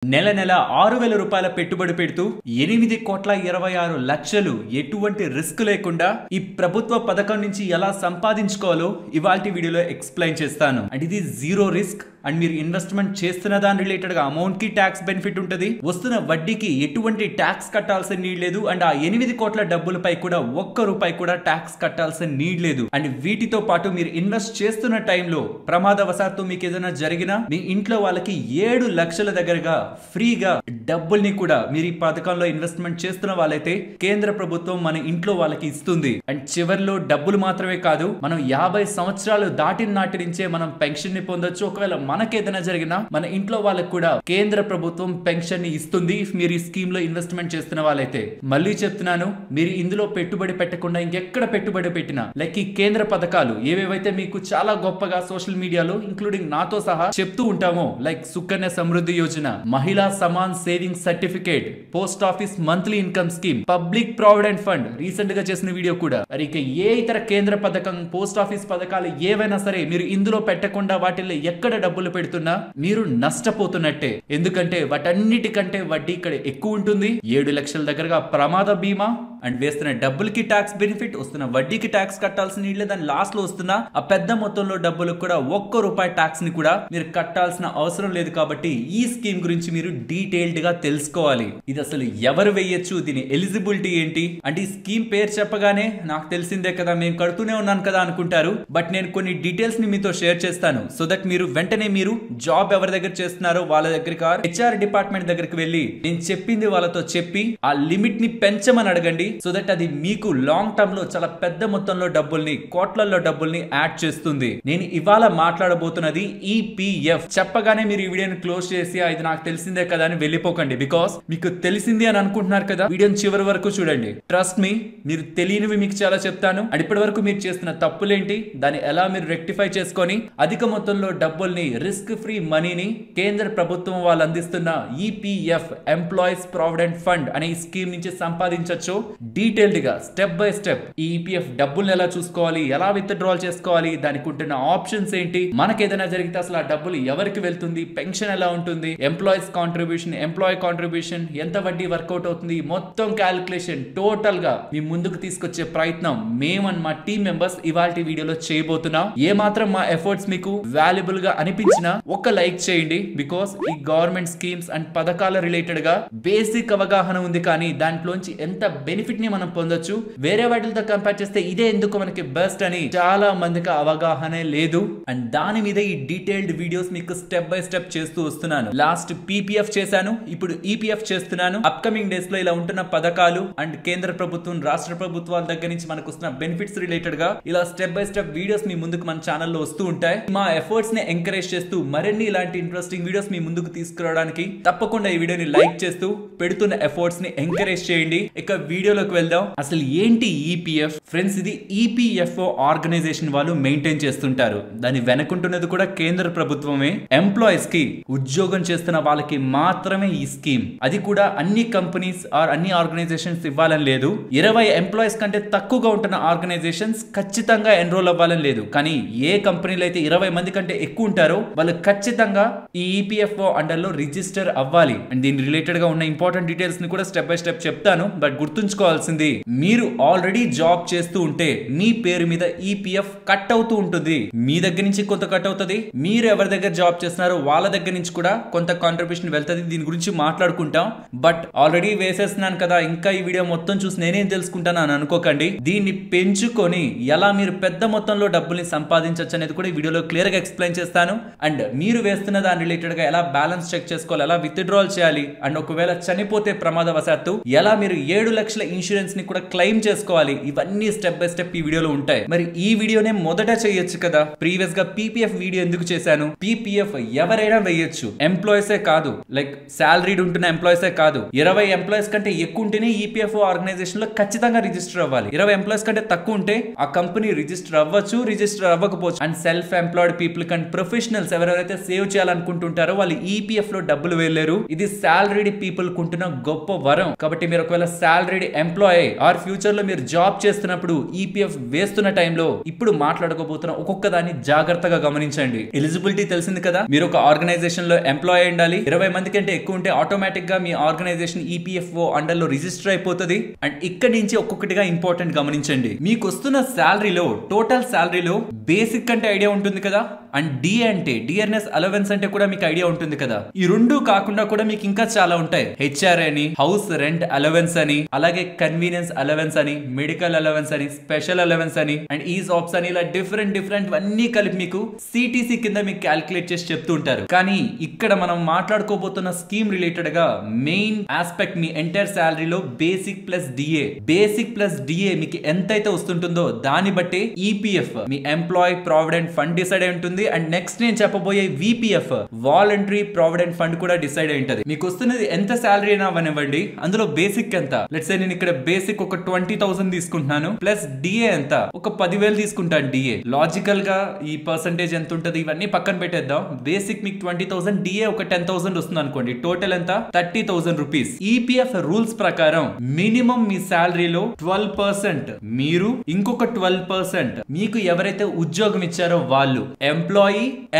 నెల నెల 6,000 రూపాయల పెట్టుబడి పెడుతూ 8,26,00,000 ఎటువంటి రిస్క్ లేకుండా ఈ ప్రభుత్వ పథకం నుంచి ఎలా సంపాదించుకోవాలో ఇవాల్టి వీడియోలో ఎక్స్ప్లెయిన్ చేస్తాను. అండ్ ఇది జీరో రిస్క్ అండ్ మీరు ఇన్వెస్ట్మెంట్ చేస్తున్న దాని రిలేటెడ్ గా అమౌంట్ కి ట్యాక్స్ బెనిఫిట్ ఉంటుంది, వస్తున్న వడ్డీకి ఎటువంటి ట్యాక్స్ కట్టాల్సిన నీడ్ లేదు. అండ్ ఆ 8 కోట్ల డబ్బులపై కూడా ఒక్క రూపాయి కూడా ట్యాక్స్ కట్టాల్సిన నీడ్ లేదు. అండ్ వీటితో పాటు మీరు ఇన్వెస్ట్ చేస్తున్న టైంలో ప్రమాదవశాత్తు మీకు ఏదైనా జరిగినా మీ ఇంట్లో వాళ్ళకి 7 లక్షల దగ్గరగా ఫ్రీగా డబ్బుల్ని కూడా మీరు ఈ పథకంలో ఇన్వెస్ట్మెంట్ చేస్తున్న వాళ్ళైతే కేంద్ర ప్రభుత్వం మన ఇంట్లో వాళ్ళకి ఇస్తుంది. అండ్ చివరిలో డబ్బులు మాత్రమే కాదు, మనం 50 సంవత్సరాలు దాటిన నాటి నుంచే మనం పెన్షన్ ని పొందొచ్చు. ఒకవేళ మనకేదైనా జరిగినా మన ఇంట్లో వాళ్ళకి కూడా కేంద్ర ప్రభుత్వం పెన్షన్ ని ఇస్తుంది మీరు ఈ స్కీమ్ లో ఇన్వెస్ట్మెంట్ చేస్తున్న వాళ్ళైతే. మళ్ళీ చెప్తున్నాను, మీరు ఇందులో పెట్టుబడి పెట్టకుండా ఇంకెక్కడ పెట్టుబడి పెట్టినా లైక్ ఈ కేంద్ర పథకాలు ఏవేవైతే మీకు చాలా గొప్పగా సోషల్ మీడియాలో ఇంక్లూడింగ్ నాతో సహా చెప్తూ ఉంటామో, లైక్ సుకన్య సమృద్ధి యోజన, మహిళా Samman saving certificate, post office monthly income scheme, public provident fund, recent గా చేసిన వీడియో కూడా. ఇక ఏ ఇతర కేంద్ర పథకం, పోస్ట్ ఆఫీస్ పథకాలు ఏవైనా సరే మీరు ఇందులో పెట్టకుండా వాటిల్లో ఎక్కడ డబ్బులు పెడుతున్నా మీరు నష్టపోతున్నట్టే. ఎందుకంటే వాటన్నిటికంటే వడ్డీ ఇక్కడ ఎక్కువ ఉంటుంది. 7 లక్షల దగ్గరగా ప్రమాద బీమా అండ్ వేస్తున్న డబ్బులకి ట్యాక్స్ బెనిఫిట్, వస్తున్న వడ్డీకి ట్యాక్స్ కట్టాల్సిన నీళ్ళే, దాని లాస్ట్ లో వస్తున్న ఆ పెద్ద మొత్తంలో డబ్బులకు కూడా ఒక్క రూపాయి ట్యాక్స్ ని కూడా మీరు కట్టాల్సిన అవసరం లేదు. కాబట్టి ఈ స్కీమ్ గురించి మీరు డీటెయిల్డ్ గా తెలుసుకోవాలి. ఇది అసలు ఎవరు వేయొచ్చు, దీని ఎలిజిబిలిటీ ఏంటి అంటే ఈ స్కీమ్ పేరు చెప్పగానే నాకు తెలిసిందే కదా, మేము కడుతూనే ఉన్నాను కదా అనుకుంటారు. బట్ నేను కొన్ని డీటెయిల్స్ ని మీతో షేర్ చేస్తాను సో దట్ మీరు వెంటనే మీరు జాబ్ ఎవరి దగ్గర చేస్తున్నారో వాళ్ళ దగ్గరికి హెచ్ఆర్ డిపార్ట్మెంట్ దగ్గరికి వెళ్ళి నేను చెప్పింది వాళ్ళతో చెప్పి ఆ లిమిట్ ని పెంచమని అడగండి. సో దట్ అది మీకు లాంగ్ టర్మ్ లో చాలా పెద్ద మొత్తంలో డబ్బుల్ని, కోట్లలో డబ్బుల్ని యాడ్ చేస్తుంది. నేను ఇవాళ మాట్లాడబోతున్నది ఈపీఎఫ్. చెప్పగానే మీరు ఈ వీడియోని క్లోజ్ చేసి ఇది నాకు తెలిసిందే కదా అని వెళ్ళిపోకండి. బికాస్ మీకు తెలిసింది అని అనుకుంటున్నారు కదా, వీడియోని చివరి వరకు చూడండి. ట్రస్ట్ మీ, మీరు తెలియనివి మీకు చాలా చెప్తాను. అండ్ ఇప్పటి వరకు మీరు చేస్తున్న తప్పులేంటి, దాన్ని ఎలా మీరు రెక్టిఫై చేసుకొని అధిక మొత్తంలో డబ్బుల్ని, రిస్క్ ఫ్రీ మనీని కేంద్ర ప్రభుత్వం వాళ్ళు అందిస్తున్న ఈపీఎఫ్, ఎంప్లాయీస్ ప్రావిడెంట్ ఫండ్ అనే ఈ స్కీమ్ నుంచి సంపాదించవచ్చు. డీటెయిల్డ్ గా స్టెప్ బై స్టెప్ ఈ ఈపీఎఫ్ డబ్బుల్ని ఎలా చూసుకోవాలి, ఎలా విత్డ్రాల్ చేసుకోవాలి, దానికి ఉంటున్న ఆప్షన్స్ ఏంటి, మనకి ఏదైనా జరిగితే అసలు ఆ డబ్బులు ఎవరికి వెళ్తుంది, పెన్షన్ ఎలా ఉంటుంది, ఎంప్లాయీస్ కాంట్రిబ్యూషన్, ఎంప్లాయీ కాంట్రిబ్యూషన్, ఎంత వడ్డీ వర్కౌట్ అవుతుంది, మొత్తం క్యాలిక్యులేషన్ టోటల్ గా మీ ముందుకు తీసుకొచ్చే ప్రయత్నం మేము అండ్ మా టీం మెంబర్స్ ఇవాల్టి వీడియోలో చేయబోతున్నాం. ఏ మాత్రం మా ఎఫర్ట్స్ మీకు వాల్యుబుల్ గా అనిపించినా ఒక లైక్ చేయండి. బికాస్ ఈ గవర్నమెంట్ స్కీమ్స్ అండ్ పథకాల రిలేటెడ్ గా బేసిక్ అవగాహన ఉంది, కానీ దాంట్లోంచి ఎంత బెనిఫిట్ ని మనం పొందొచ్చు, వేరే వాటితో కంపేర్ చేస్తే ఇదే ఎందుకు మనకి బెస్ట్ అని చాలా మందికి అవగాహనే లేదు. అండ్ దాని మీద ఈ డీటెయిల్డ్ వీడియోస్ మీకు స్టెప్ బై స్టెప్ చేస్తూ వస్తున్నాను. లాస్ట్ పీపీఎఫ్ చేశాను, ఇప్పుడు ఈపీఎఫ్ చేస్తున్నాను. అప్కమింగ్ డేస్ లో ఇలా ఉంటున్న పథకాలు అండ్ కేంద్ర ప్రభుత్వం, రాష్ట్ర ప్రభుత్వాల దగ్గర నుంచి మనకు వస్తున్న బెనిఫిట్స్ రిలేటెడ్ గా ఇలా స్టెప్ బై స్టెప్ వీడియోస్ మీ ముందుకు మన ఛానల్లో వస్తూ ఉంటాయి. మా ఎఫర్ట్స్ ని ఎంకరేజ్ చేస్తూ మరిన్ని ఇలాంటి ఇంట్రెస్టింగ్ వీడియోస్ మీ ముందుకు తీసుకురావడానికి తప్పకుండా ఈ వీడియోని లైక్ చేస్తూ పెడుతున్న ఎఫర్ట్స్ ని ఎంకరేజ్ చేయండి. ఇక వీడియోలోకి వెళ్దాం. అసలు ఏంటి ఈపీఎఫ్? ఫ్రెండ్స్, ఇది ఈపీఎఫ్ఓ ఆర్గనైజేషన్ వాళ్ళు మెయింటైన్ చేస్తుంటారు. దాని వెనకుంటున్నది కూడా కేంద్ర ప్రభుత్వమే. ఎంప్లాయీస్ కి, ఉద్యోగం చేస్తున్న వాళ్ళకి మాత్రమే ఈ స్కీమ్. అది కూడా అన్ని కంపెనీస్ ఆర్ అన్ని ఆర్గనైజేషన్స్ ఇవ్వాలని లేదు. 20 ఎంప్లాయీస్ కంటే తక్కువగా ఉంటున్న ఆర్గనైజేషన్స్ ఖచ్చితంగా ఎన్రోల్ అవ్వాలని లేదు. కానీ ఏ కంపెనీలు అయితే 20 మంది కంటే ఎక్కువ ఉంటారో వాళ్ళు ఖచ్చితంగా ఈ ఈపీఎఫ్ఓ అండర్ లో రిజిస్టర్ అవ్వాలి. అండ్ దీని రిలేటెడ్ గా ఉన్న ఇంపార్టెంట్ డీటెయిల్స్ ని కూడా స్టెప్ బై స్టెప్ చెప్తాను. బట్ గుర్తుంచుకోవాల్సింది, మీరు ఆల్రెడీ జాబ్ చేస్తూ ఉంటే మీ పేరు మీద ఈపీఎఫ్ కట్ అవుతూ ఉంటుంది. మీ దగ్గర నుంచి కొంత కట్ అవుతుంది, మీరు ఎవరి దగ్గర జాబ్ చేస్తున్నారో వాళ్ళ దగ్గర నుంచి కూడా కొంత కాంట్రిబ్యూషన్ వెళ్తుంది. దీని గురించి మాట్లాడుకుంటాం. బట్ ఆల్రెడీ వేసేస్తున్నాను కదా, ఇంకా ఈ వీడియో మొత్తం చూసి నేనేం తెలుసుకుంటాను అని అనుకోకండి. దీన్ని పెంచుకొని ఎలా మీరు పెద్ద మొత్తంలో డబ్బుల్ని సంపాదించవచ్చు అనేది కూడా ఈ వీడియోలో క్లియర్ గా ఎక్స్ప్లెయిన్ చేస్తాను. అండ్ మీరు వేస్తున్న దాని రిలేటెడ్ గా ఎలా బ్యాలెన్స్ చెక్ చేసుకోవాలి, ఎలా విత్డ్రాల్ చేయాలి, అండ్ ఒకవేళ చనిపోతే ప్రమాదవశాత్తు ఎలా మీరు 7 లక్షల ఇన్సూరెన్స్ ని కూడా క్లెయిమ్ చేసుకోవాలి, ఇవన్నీ స్టెప్ బై స్టెప్ ఈ వీడియోలో ఉంటాయి. మరి ఈ వీడియోనే మొదట చేయొచ్చు కదా. ప్రీవియస్ గా పీపీఎఫ్ వీడియో ఎందుకు చేశాను? పీపీఎఫ్ ఎవరైనా వేయొచ్చు, ఎంప్లాయీసే కాదు, లైక్ సాలరీడ్ ఉంటున్న ఎంప్లాయీసే కాదు. 20 ఎంప్లాయీస్ కంటే ఎక్కువ ఉంటేనే ఈపీఎఫ్ఓ ఆర్గనైజేషన్ లో ఖచ్చితంగా రిజిస్టర్ అవ్వాలి. 20 ఎంప్లాయీస్ కంటే తక్కువ ఉంటే ఆ కంపెనీ రిజిస్టర్ అవ్వచ్చు, రిజిస్టర్ అవ్వకపోవచ్చు. And self employed people and professional professionals ఎవరెవరైతే సేవ్ చేయాలనుకుంటుంటారో వాళ్ళు ఈపీఎఫ్ లో డబ్బులు వేయలేరు. ఇది సాలరీడ్ పీపుల్ కుంటున్న గొప్ప వరం. కాబట్టి మీరు ఒకవేళ సాలరీడ్ ఎంప్లాయీ ఆర్ ఫ్యూచర్ లో మీరు జాబ్ చేస్తున్నప్పుడు ఈపీఎఫ్ వేస్తున్న టైంలో ఇప్పుడు మాట్లాడుకోబోతున్న ఒక్కొక్క దాన్ని జాగ్రత్తగా గమనించండి. ఎలిజిబిలిటీ తెలిసింది కదా, మీరు ఒక ఆర్గనైజేషన్ లో ఎంప్లాయీ ఉండాలి. 20 మంది కంటే ఎక్కువ ఉంటే ఆటోమేటిక్ గా మీ ఆర్గనైజేషన్ ఈపీఎఫ్ఓ అండర్ లో రిజిస్టర్ అయిపోతుంది. అండ్ ఇక్కడి నుంచి ఒక్కొక్కటిగా ఇంపార్టెంట్ గమనించండి. మీకు వస్తున్న శాలరీలో టోటల్ శాలరీలో బేసిక్ అంటే ఐడియా ఉంటుంది కదా, అండ్ డి అంటే డియర్నెస్ అలవెన్స్ అంటే కూడా మీకు ఐడియా ఉంటుంది కదా. ఈ రెండు కాకుండా కూడా మీకు ఇంకా చాలా ఉంటాయి. హెచ్ఆర్ అని, హౌస్ రెంట్ అలవెన్స్ అని, అలాగే కన్వీనియన్స్ అలవెన్స్ అని, మెడికల్ అలవెన్స్ అని, స్పెషల్ అలవెన్స్ అని, అండ్ ఈజ్ ఆప్స్ అని, ఇలా డిఫరెంట్ అన్ని కలిపి మీకు సిటిసి కింద మీకు క్యాల్కులేట్ చేసి చెప్తూ ఉంటారు. కానీ ఇక్కడ మనం మాట్లాడుకోబోతున్న స్కీమ్ రిలేటెడ్ గా మెయిన్ ఆస్పెక్ట్ మీ ఎంటైర్ శాలరీలో బేసిక్ ప్లస్ డిఏ మీకు ఎంతైతే వస్తుంటుందో దాన్ని బట్టి ఈపీఎఫ్ మీ ఎంప్లాయీ ప్రావిడెంట్ ఫండ్ డిసైడ్ అయి ఉంటుంది. అండ్ నెక్స్ట్ నేను చెప్పబోయే విపిఎఫ్ వాలంటరీ ప్రావిడెంట్ ఫండ్ కూడా డిసైడ్ అయి ఉంటుంది. మీకు వస్తున్నది ఎంత శాలరీ అయినా అవనివ్వండి, అందులో బేసిక్ ఎంత, లెట్స్ సే నేను ఇక్కడ బేసిక్ ఒక 20,000 తీసుకుంటున్నాను, ప్లస్ డిఏ ఎంత ఒక 10,000 తీసుకుంటాను. డిఏ లాజికల్ గా ఈ పర్సంటేజ్ ఎంత ఉంటుంది ఇవన్నీ పక్కన పెట్టేద్దాం. బేసిక్ మీకు 20,000, డిఏ ఒక 10,000 వస్తుంది అనుకోండి, టోటల్ ఎంత 30,000 రూపీస్. ఈపీఎఫ్ రూల్స్ ప్రకారం మినిమం మీ శాలరీలో 12% మీరు, ఇంకొక 12% మీకు ఎవరైతే ఉద్యోగం ఇచ్చారో వాళ్ళు.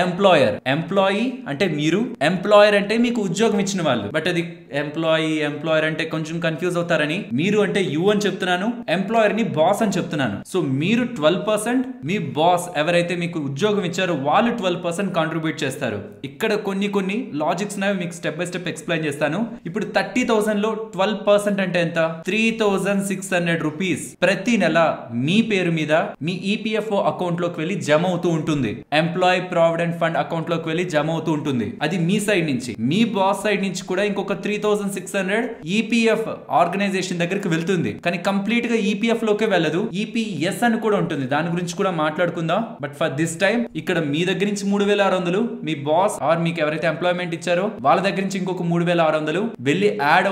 ఎంప్లాయర్ అంటే మీరు, ఎంప్లాయర్ అంటే మీకు ఉద్యోగం ఇచ్చిన వాళ్ళు. బట్ అది ఎంప్లాయర్ అంటే కొంచెం కన్ఫ్యూజ్ అవుతారని మీరు అంటే యు అని చెప్తున్నాను, ఎంప్లాయర్ ని బాస్ అని చెప్తున్నాను. సో మీరు 12%, మీ బాస్ ఎవరైతే మీకు ఉద్యోగం ఇచ్చారో వాళ్ళు 12% కాంట్రిబ్యూట్ చేస్తారు. ఇక్కడ కొన్ని లాజిక్స్ మీకు స్టెప్ బై స్టెప్ ఎక్స్ప్లెయిన్ చేస్తాను. ఇప్పుడు 30,000 లో 12% అంటే ఎంత, 3,600 రూపీస్ ప్రతి నెల మీ పేరు మీద మీ ఈపీఎఫ్ఓ అకౌంట్ లోకి వెళ్ళి జమ అవుతూ ఉంటుంది. ఎంప్లాయీ ప్రావిడెంట్ ఫండ్ అకౌంట్ లోకి వెళ్ళి జమ అవుతూ ఉంటుంది. అది మీ సైడ్ నుంచి. మీ బాస్ సైడ్ నుంచి కూడా ఇంకొక 3,600 ఈపీఎఫ్ ఆర్గనైజేషన్ దగ్గరికి వెళ్తుంది. కానీ కంప్లీట్ గా ఈపీఎఫ్ లోకే వెళ్ళదు, ఈపీఎస్ అని కూడా ఉంటుంది. దాని గురించి కూడా మాట్లాడుకుందాం. బట్ ఫర్ దిస్ టైం ఇక్కడ మీ దగ్గర నుంచి 3,600, మీ బాస్ ఆర్ మీకు ఎవరైతే ఎంప్లాయ్మెంట్ ఇచ్చారో వాళ్ళ దగ్గర నుంచి ఇంకొక 3,600 వెళ్ళి యాడ్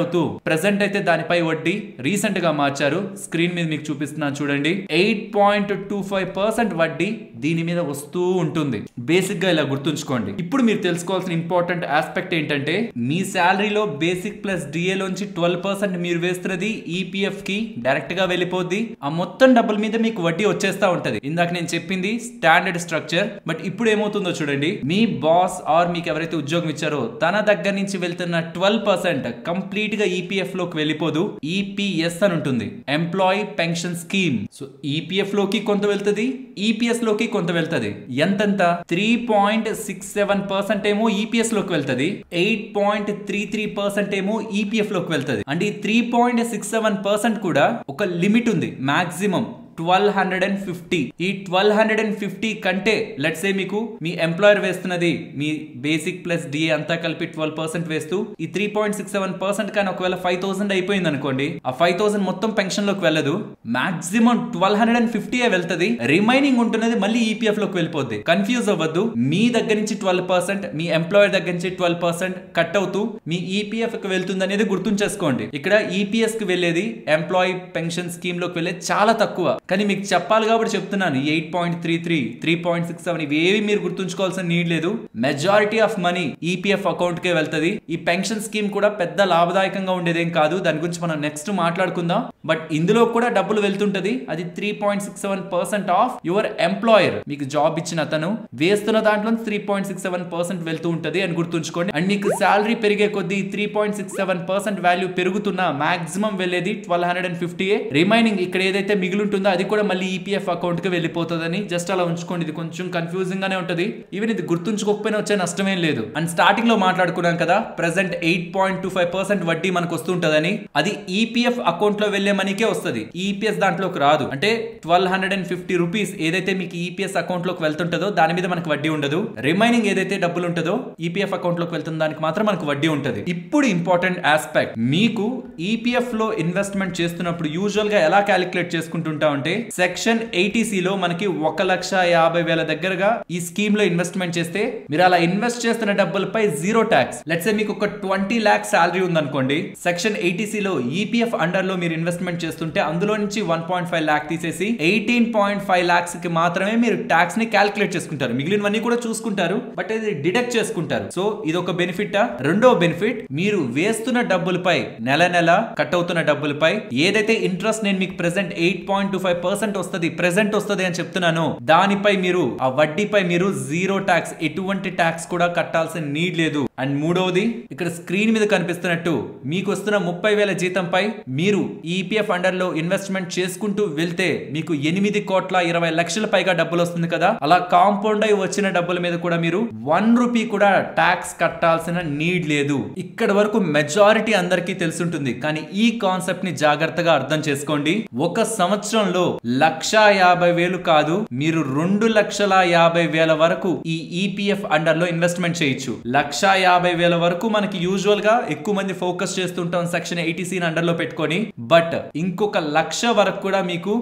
అవుతూ ప్రెసెంట్ అయితే దానిపై వడ్డీ రీసెంట్ గా మార్చారు. స్క్రీన్ మీద మీకు చూపిస్తున్నాను చూడండి. 8.25% వడ్డీ దీని మీద వస్తూ ఉంటుంది. బేసిక్ గా ఇలా గుర్తుంచుకోండి. ఇప్పుడు మీరు తెలుసుకోవాల్సిన ఇంపార్టెంట్ ఆస్పెక్ట్ ఏంటంటే మీ శాలరీలో బేసిక్ ప్లస్ డిఏ లోంచి 12% మీరు వేస్తున్నది ఈపీఎఫ్ కి డైరెక్ట్ గా వెళ్ళిపోద్ది. ఆ మొత్తం డబ్బుల మీద మీకు వడ్డీ వచ్చేస్తా ఉంటది. ఇందాక నేను చెప్పింది స్టాండర్డ్ స్ట్రక్చర్. బట్ ఇప్పుడు ఏమవుతుందో చూడండి. మీ బాస్ ఆర్ మీకు ఎవరైతే ఉద్యోగం ఇచ్చారో తన దగ్గర నుంచి వెళ్తున్న 12% కంప్లీట్ గా ఈపీఎఫ్ లోకి వెళ్ళిపోదు, ఈపీఎస్ అని ఉంటుంది, employee pension scheme. So EPF లోకి కొంత వెళ్తుంది, ఈపీఎస్ లోకి కొంత వెళ్తుంది. ఎంతంత 3.67% ఏమో ఈపీఎస్ లోకి వెళ్తుంది, 8.33% ఏమో ఈపీఎఫ్ లోకి వెళ్తుంది. అంటే ఈ 3.67% కూడా ఒక లిమిట్ ఉంది, మాక్సిమం 1250. ఈ 1250 కంటే లెట్స్ సే మీకు మీ ఎంప్లాయర్ వేస్తున్నది మీ బేసిక్ ప్లస్ డిఏ అంతా కలిపి 12% వేస్తూ ఈ 3.67% కానీ ఒకవేళ 5,000 అయిపోయింది అనుకోండి, ఆ 5,000 మొత్తం పెన్షన్ లోకి వెళ్ళదు, మాక్సిమం 1250 వెళ్తుంది. రిమైనింగ్ ఉంటున్నది మళ్ళీ ఈపీఎఫ్ లోకి వెళ్ళిపోద్ది. కన్ఫ్యూజ్ అవ్వద్దు. మీ దగ్గర నుంచి 12%, మీ ఎంప్లాయర్ దగ్గర నుంచి 12% కట్ అవుతూ మీ ఈపీఎఫ్ కి వెళ్తుంది అనేది గుర్తుంచేసుకోండి. ఇక్కడ ఈపీఎస్ కి వెళ్ళేది, ఎంప్లాయీ పెన్షన్ స్కీమ్ లోకి వెళ్ళేది చాలా తక్కువ. కానీ మీకు చెప్పాలి కాబట్టి చెప్తున్నాను. 8.33, 3.67 ఇవేవి మీరు గుర్తుంచుకోవాల్సిన నీడ్ లేదు. Majority of money EPF account కే వెళ్తుంది. ఈ పెన్షన్ స్కీమ్ కూడా పెద్ద లాభదాయకంగా ఉండేదేం కాదు, దాని గురించి మనం నెక్స్ట్ మాట్లాడుకుందాం. బట్ ఇందులో కూడా డబ్బులు వెళ్తుంటది. అది 3.67% ఆఫ్ యువర్ ఎంప్లాయర్, మీకు జాబ్ ఇచ్చిన అతను వేస్తున్న దాంట్లో 3.67% వెళ్తూ ఉంటది అని గుర్తుంచుకోండి. అండ్ మీకు శాలరీ పెరిగే కొద్దీ 3.67% వాల్యూ పెరుగుతున్నా మాక్సిమం వెళ్ళేది 1250. రిమైనింగ్ ఇక్కడ ఏదైతే మిగిలింటుందో అది కూడా మళ్ళీ ఈపీఎఫ్ అకౌంట్ కి వెళ్ళిపోతుందని జస్ట్ అలా ఉంచుకోండి. ఇది కొంచెం కన్ఫ్యూజింగ్ గానే ఉంటది. ఈవెన్ ఇది గుర్తుంచుకోకపోయినా వచ్చే నష్టమేం లేదు. అండ్ స్టార్టింగ్ లో మాట్లాడుకున్నాం కదా, ప్రెసెంట్ 8.25% వడ్డీ మనకు వస్తుంటదని. అది ఈపీఎఫ్ అకౌంట్ లో వెళ్లే మనీకే వస్తుంది, ఈపీఎస్ దాంట్లోకి రాదు. అంటే 1250 రూపీస్ ఏదైతే మీకు ఈపీఎస్ అకౌంట్ లోకి వెళ్తుంటదో దాని మీద మనకు వడ్డీ ఉండదు. రిమైనింగ్ ఏదైతే డబ్బులు ఉంటుందో ఈపీఎఫ్ అకౌంట్ లోకి వెళ్తున్న దానికి మాత్రం మనకు వడ్డీ ఉంటది. ఇప్పుడు ఇంపార్టెంట్ ఆస్పెక్ట్, మీకు ఈపీఎఫ్ లో ఇన్వెస్ట్మెంట్ చేస్తున్నప్పుడు యూజువల్ గా ఎలా క్యాలిక్యులేట్ చేసుకుంటుంటా అంటే సెక్షన్ 80C లో మనకి 1,50,000 దగ్గరగా ఈ స్కీమ్ లో ఇన్వెస్ట్మెంట్ చేస్తే మీరు అలా ఇన్వెస్ట్ చేస్తున్న డబ్బులపై జీరో ట్యాక్స్. లెట్స్ సే మీకు ఒక 20 lakhs సాలరీ ఉందనుకోండి, సెక్షన్ 80C లో ఈపీఎఫ్ అండర్ లో మీరు ఇన్వెస్ట్మెంట్ చేస్తుంటే అందులో నుంచి 1.5 lakh తీసేసి 18.5 lakhs కి మాత్రమే మీరు ట్యాక్స్ ని క్యాల్కులేట్ చేసుకుంటారు. మిగిలినవన్నీ కూడా చూసుకుంటారు, బట్ ఇది డిడక్ట్ చేసుకుంటారు. సో ఇది ఒక బెనిఫిట్. రెండో బెనిఫిట్, మీరు వేస్తున్న డబ్బులపై నెల నెల కట్ అవుతున్న డబ్బులపై ఏదైతే ఇంట్రెస్ట్ నేను మీకు ప్రెసెంట్ 8.25% వస్తుంది ప్రెసెంట్ వస్తుంది అని చెప్తున్నాను, దానిపై మీరు ఆ వడ్డీపై మీరు జీరో ట్యాక్స్, ఎటువంటి ట్యాక్స్ కూడా కట్టాల్సిన నీడ్ లేదు. అండ్ మూడవది, ఇక్కడ స్క్రీన్ మీద కనిపిస్తున్నట్టు మీకు వస్తున్న 30,000 జీతంపై మీరు ఈపీఎఫ్ అండర్ లో ఇన్వెస్ట్మెంట్ చేసుకుంటూ వెళ్తే మీకు 8,20,00,000 పైగా డబ్బులు వస్తుంది కదా, అలా కాంపౌండ్ అయి వచ్చిన డబ్బుల మీద కూడా మీరు 1 రూపీ కూడా ట్యాక్స్ కట్టాల్సిన నీడ్ లేదు. ఇక్కడ వరకు మెజారిటీ అందరికీ తెలుసుంటుంది, కానీ ఈ కాన్సెప్ట్ ని జాగ్రత్తగా అర్థం చేసుకోండి. ఒక సంవత్సరంలో 1,50,000 కాదు, మీరు 2,50,000 వరకు ఈ ఈపీఎఫ్ అండర్ లో ఇన్వెస్ట్మెంట్ చేయొచ్చు. 1,50,000 వరకు మనకి యూజువల్ గా ఎక్కువ మంది ఫోకస్ చేస్తుంటాం సెక్షన్ 80C అండర్ లో పెట్టుకొని, బట్ ఇంకొక 1,00,000 వరకు కూడా మీకు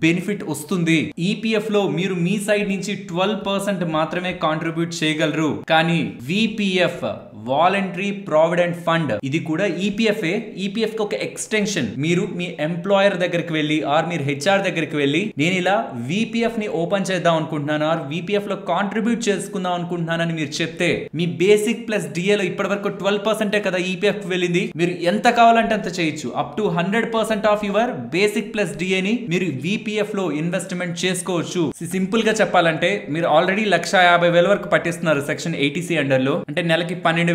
బెనిఫిట్ వస్తుంది. ఈపీఎఫ్ లో మీరు మీ సైడ్ నుంచి 12% మాత్రమే కాంట్రిబ్యూట్ చేయగలరు, కానీ విపిఎఫ్ వాలంటరీ ప్రావిడెంట్ ఫండ్ ఇది కూడా ఈపీఎఫ్ కి ఒక ఎక్స్టెన్షన్. మీరు మీ ఎంప్లాయర్ దగ్గరికి వెళ్ళి ఆర్ మీరు హెచ్ఆర్ దగ్గరికి వెళ్ళి నేను ఇలా విపిఎఫ్ ని ఓపెన్ చేద్దాం అనుకుంటున్నాను ఆర్ విపిఎఫ్ లో కాంట్రిబ్యూట్ చేసుకుందాం అనుకుంటున్నానని మీరు చెప్తే మీ బేసిక్ ప్లస్ డిఏ లో ఇప్పటి వరకు 12% కదా ఈపీఎఫ్ వెళ్ళింది, మీరు ఎంత కావాలంటే అంత చేయొచ్చు. Up to 100% of your basic plus DA ని మీరు విపిఎఫ్ లో ఇన్వెస్ట్మెంట్ చేసుకోవచ్చు. సింపుల్ గా చెప్పాలంటే మీరు ఆల్రెడీ 1,50,000 వరకు పట్టిస్తున్నారు సెక్షన్ 80C అండర్ లో, అంటే నెలకి 12,500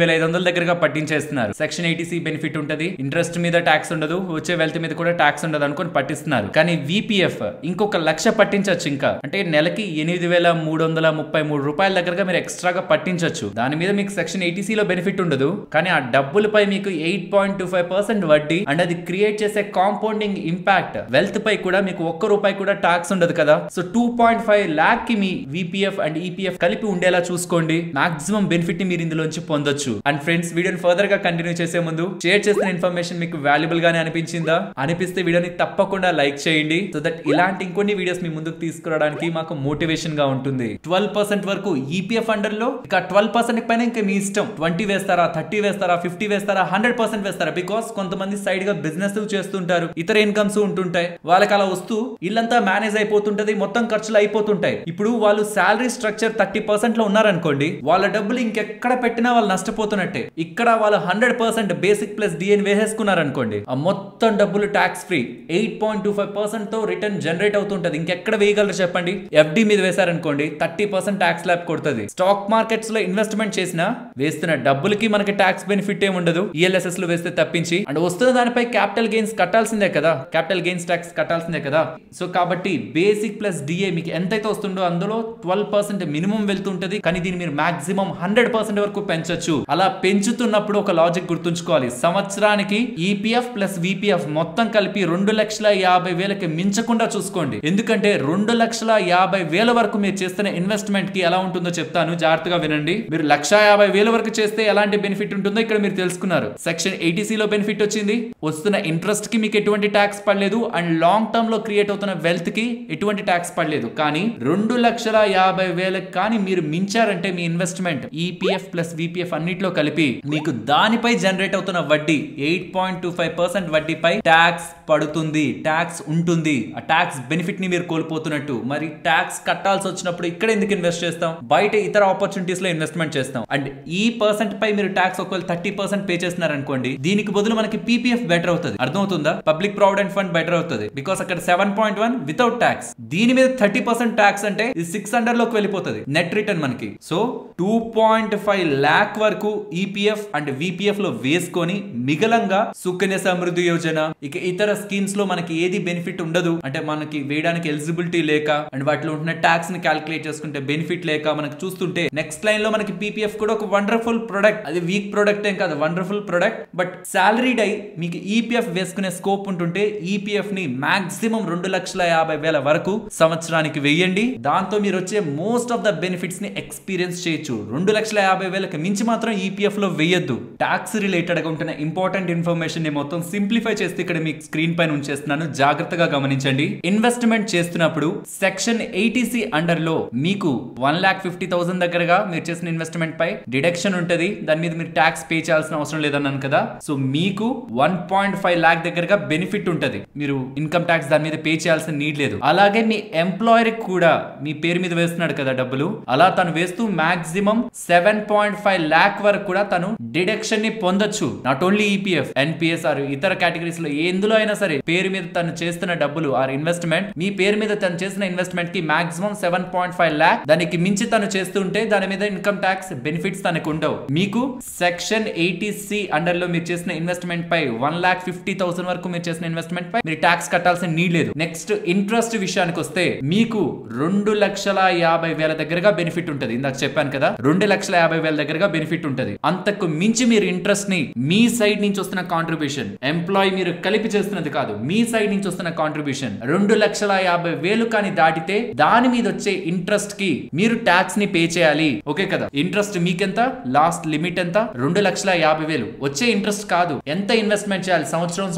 దగ్గరగా పట్టించేస్తున్నారు. సెక్షన్ 80C బెనిఫిట్ ఉంటది, ఇంట్రెస్ట్ మీద ట్యాక్స్ ఉండదు, వచ్చే వెల్త్ మీద కూడా ట్యాక్స్ ఉండదు అనుకుని పట్టిస్తున్నారు. కానీ విపిఎఫ్ ఇంకొక 1,00,000 పట్టించచ్చు ఇంకా, అంటే నెలకి 8,333 రూపాయల దగ్గరగా మీరు ఎక్స్ట్రాగా పట్టించవచ్చు. దాని మీద మీకు సెక్షన్ 80C లో బెనిఫిట్ ఉండదు, కానీ ఆ డబ్బులపై మీకు 8.25% వడ్డీ అండ్ అది క్రియేట్ చేసే కాంపౌండింగ్ ఇంపాక్ట్ వెల్త్ పై కూడా మీకు 1 రూపాయి కూడా ట్యాక్స్ ఉండదు కదా. సో 2.5 lakh కి మీ విపిఎఫ్ అండ్ ఈపీఎఫ్ కలిపి ఉండేలా చూసుకోండి. మాక్సిమం బెనిఫిట్ ని మీరు ఇందులోంచి పొందొచ్చు. అండ్ ఫ్రెండ్స్, వీడియోని ఫర్దర్ గా కంటిన్యూ చేసే ముందు షేర్ చేసిన ఇన్ఫర్మేషన్ మీకు వాల్యుబుల్ గానే అనిపించిందా? అనిపిస్తే వీడియోని తప్పకుండా లైక్ చేయండి, సో దట్ ఇలాంటి ఇంకొన్ని వీడియోస్ మీ ముందుకు తీసుకురావడానికి మాకు మోటివేషన్ గా ఉంటుంది. 12% వరకు ఈపీఎఫ్ అండర్ లో, ఇక 12% పైన ఇంకా మీ ఇష్టం. 20 వేస్తారా, 30 వేస్తారా, 50 వేస్తారా, 100% వేస్తారా? బికాస్ కొంతమంది సైడ్ గా బిజినెస్ చేస్తుంటారు, ఇతర ఇన్కమ్స్ ఉంటుంటాయి, వాళ్ళకి అలా వస్తూ ఇల్లంతా మేనేజ్ అయిపోతుంటది, మొత్తం ఖర్చులు అయిపోతుంటాయి. ఇప్పుడు వాళ్ళు శాలరీ స్ట్రక్చర్ 30% లో ఉన్నారనుకోండి, వాళ్ళ డబ్బులు ఇంకెక్కడ పెట్టినా వాళ్ళు నష్టపోతున్నట్టే. ఇక్కడ వాళ్ళు 100% బేసిక్ ప్లస్ డిఎన్ వేసేసుకున్నారనుకోండి, ఆ మొత్తం డబ్బులు ట్యాక్స్ ఫ్రీ 8.25% తో రిటర్న్ జనరేట్ అవుతుంటది. ఇంకెక్కడ వేయగలరు చెప్పండి? ఎఫ్డి మీద వేశారనుకోండి 30% ట్యాక్స్ ల్యాబ్ కొడుతుంది. స్టాక్ మార్కెట్స్ లో ఇన్వెస్ట్మెంట్ చేసినా వేస్తున్న డబ్బులకి మనకి ట్యాక్స్ బెనిఫిట్ ఏమి ఉండదు, ఈఎల్ఎస్ఎస్ లో వేస్తే తప్పించి. అండ్ వస్తున్న దానిపై క్యాపిటల్ గెయిన్స్ కట్టాల్సిందే కదా, క్యాపిటల్ గెయిన్స్ ట్యాక్స్ కట్టాల్సిందే కదా. సో కాబట్టి బేసిక్ ప్లస్ డిఏ మీకు ఎంతైతే వస్తుందో అందులో 12% మినిమం వెళ్తుంటది, కానీ దీన్ని మీరు మాక్సిమం 100% వరకు పెంచొచ్చు. అలా పెంచుతున్నప్పుడు ఒక లాజిక్ గుర్తుంచుకోవాలి, సంవత్సరానికి ఈపీఎఫ్ ప్లస్ విపిఎఫ్ మొత్తం కలిపి 2,50,000కి మించకుండా చూసుకోండి. ఎందుకంటే 2,50,000 వరకు మీరు చేస్తున్న ఇన్వెస్ట్మెంట్ కి ఎలా ఉంటుందో చెప్తాను, జాగ్రత్తగా వినండి. మీరు 1,50,000 వరకు చేస్తే ఎలాంటి బెనిఫిట్ ఉంటుందో ఇక్కడ మీరు తెలుసుకున్నారు. సెక్షన్ 80C లో బెనిఫిట్ వచ్చింది, వస్తున్న ఇంట్రెస్ట్ కి మీకు ఎటువంటి ట్యాక్స్ పడలేదు, అండ్ లాంగ్ టర్మ్ లో క్రియేట్ అవుతున్న వెల్త్ కి ఎటువంటి ట్యాక్స్ పడలేదు. కానీ 2,50,000 కానీ మీరు మించారంటే మీ ఇన్వెస్ట్మెంట్ ఈపీఎఫ్ ప్లస్ విపిఎఫ్ అన్నిట్లో కలిపి మీకు దానిపై జనరేట్ అవుతున్న వడ్డీ 8.25% వడ్డీపై ట్యాక్స్ పడుతుంది, ట్యాక్స్ ఉంటుంది. ఆ ట్యాక్స్ బెనిఫిట్ ని మీరు కోల్పోతున్నట్టు. మరి ట్యాక్స్ కట్టాల్సి వచ్చినప్పుడు ఇక్కడ ఎందుకు ఇన్వెస్ట్ చేస్తాం? బయట ఇతర ఆపర్చునిటీస్ లో ఇన్వెస్ట్మెంట్ చేస్తాం. అండ్ ఈ పర్సెంట్ పై మీరు ట్యాక్స్ ఒకవేళ 30% పే చేస్తున్నారనుకోండి, దీనికి బదులు మనకి పీపీఎఫ్ బెటర్ అవుతుంది. అర్థమవుతుందా? పబ్లిక్ ప్రావిడెంట్ ఫండ్ బెటర్ అవుతుంది, బికాస్ అక్కడ 7.1 వితౌట్ ట్యాక్స్, దీని మీద 30% ట్యాక్స్ అంటే ఇది 600 లోకి వెళ్ళిపోతుంది నెట్ రిటర్న్ మనకి. సో 2.5 lakh వరకు ఈపీఎఫ్ అండ్ విపిఎఫ్ లో వేసుకొని మిగలంగా సుకన్య సమృద్ధి యోజన ఇక ఇతర స్కీమ్స్ లో మనకి ఏది బెనిఫిట్ ఉండదు, అంటే మనకి వేయడానికి ఎలిజిబిలిటీ లేక అండ్ వాటిలో ఉంటున్న ట్యాక్స్ ని క్యాల్కులేట్ చేసుకుంటే బెనిఫిట్ లేక మనకి చూస్తుంటే నెక్స్ట్ లైన్ లో మనకి పీపీఎఫ్ కూడా ఒక వండర్ఫుల్ ప్రొడక్ట్, అది వీక్ ప్రొడక్ట్ ఏం కాదు, వండర్ఫుల్ ప్రొడక్ట్. బట్ సాలరీడ్ అయి మీకు ఈపీఎఫ్ వేసుకునే స్కోప్ ఉంటుంటే ఈపీఎఫ్ ని మాక్సిమం 2,50,000 వరకు సంవత్సరానికి వేయండి. దాంతో మీరు వచ్చే మోస్ట్ ఆఫ్ ద బెనిఫిట్స్ ని ఎక్స్పీరియన్స్ చేయొచ్చు. 2,50,000కి మించి మాత్రం మాత్రం ఈపీఎఫ్ లో వేయొద్దు. ట్యాక్స్ రిలేటెడ్ గా ఉంటున్న ఇంపార్టెంట్ ఇన్ఫర్మేషన్ ని మొత్తం సింప్లిఫై చేస్తే ఇక్కడ మీకు స్క్రీన్ పైన ఉంచేస్తున్నాను, జాగ్రత్తగా గమనించండి. ఇన్వెస్ట్మెంట్ చేస్తున్నప్పుడు సెక్షన్ 80C అండర్ లో మీకు 1,50,000 దగ్గరగా మీరు చేసిన ఇన్వెస్ట్మెంట్ పై డిడక్షన్ ఉంటది. దాని మీద మీరు ట్యాక్స్ పే చేయాల్సిన అవసరం లేదన్నాను కదా. సో మీకు 1.5 lakh దగ్గరగా బెనిఫిట్ ఉంటది. మీరు ఇన్కమ్ ట్యాక్స్ దాని మీద పే చేయాల్సిన నీడ్ లేదు. అలాగే మీ ఎంప్లాయర్ కూడా మీ పేరు మీద వేస్తున్నాడు కదా డబ్బులు, అలా తను వేస్తూ మాక్సిమం 7.5 lakh వరకు కూడా తను డిడక్షన్ ని పొందొచ్చు. Not only EPF, NPS or ఇతర కేటగిరీస్ లో ఎందులో అయినా సరే పేరు మీద తను చేస్తున్న డబ్బులు ఆర్ ఇన్వెస్ట్మెంట్, మీ పేరు మీద తను చేసిన ఇన్వెస్ట్మెంట్ కి మాక్సిమం 7.5 lakh, దానికి మించి తను చేస్తుంటే దాని మీద ఇన్కమ్ ట్యాక్స్ బెనిఫిట్స్ తనకు ఉండవు. మీకు సెక్షన్ 80C అండర్ లో మీరు చేసిన ఇన్వెస్ట్మెంట్ పై 1,50,000 వరకు మీరు చేసిన ఇన్వెస్ట్మెంట్ పై మీరు ట్యాక్స్ కట్టాల్సిన నీడ్ లేదు. నెక్స్ట్ ఇంట్రెస్ట్ విషయానికి వస్తే మీకు 2,50,000 దగ్గరగా బెనిఫిట్ ఉంటది. ఇందాక చెప్పాను కదా, 2,50,000 దగ్గరగా బెనిఫిట్ ఉంటది. అంతకు మించి మీరు ఇంట్రెస్ట్ ని మీ సైడ్ నుంచి వస్తున్న కాంట్రిబ్యూషన్, ఎంప్లాయీ మీరు కలిపి చేస్తున్నది కాదు, మీ సైడ్ నుంచి వస్తున్న కాంట్రిబ్యూషన్ 2,50,000 కానీ దాటితే దాని మీద వచ్చే ఇంట్రెస్ట్ కి మీరు ట్యాక్స్ ని పే చేయాలి. ఓకే కదా. ఇంట్రెస్ట్ మీకెంత, లాస్ట్ లిమిట్ ఎంత, 2,50,000 వచ్చే ఇంట్రెస్ట్ కాదు. ఎంత ఇన్వెస్ట్మెంట్ చేయాలి సంవత్సరం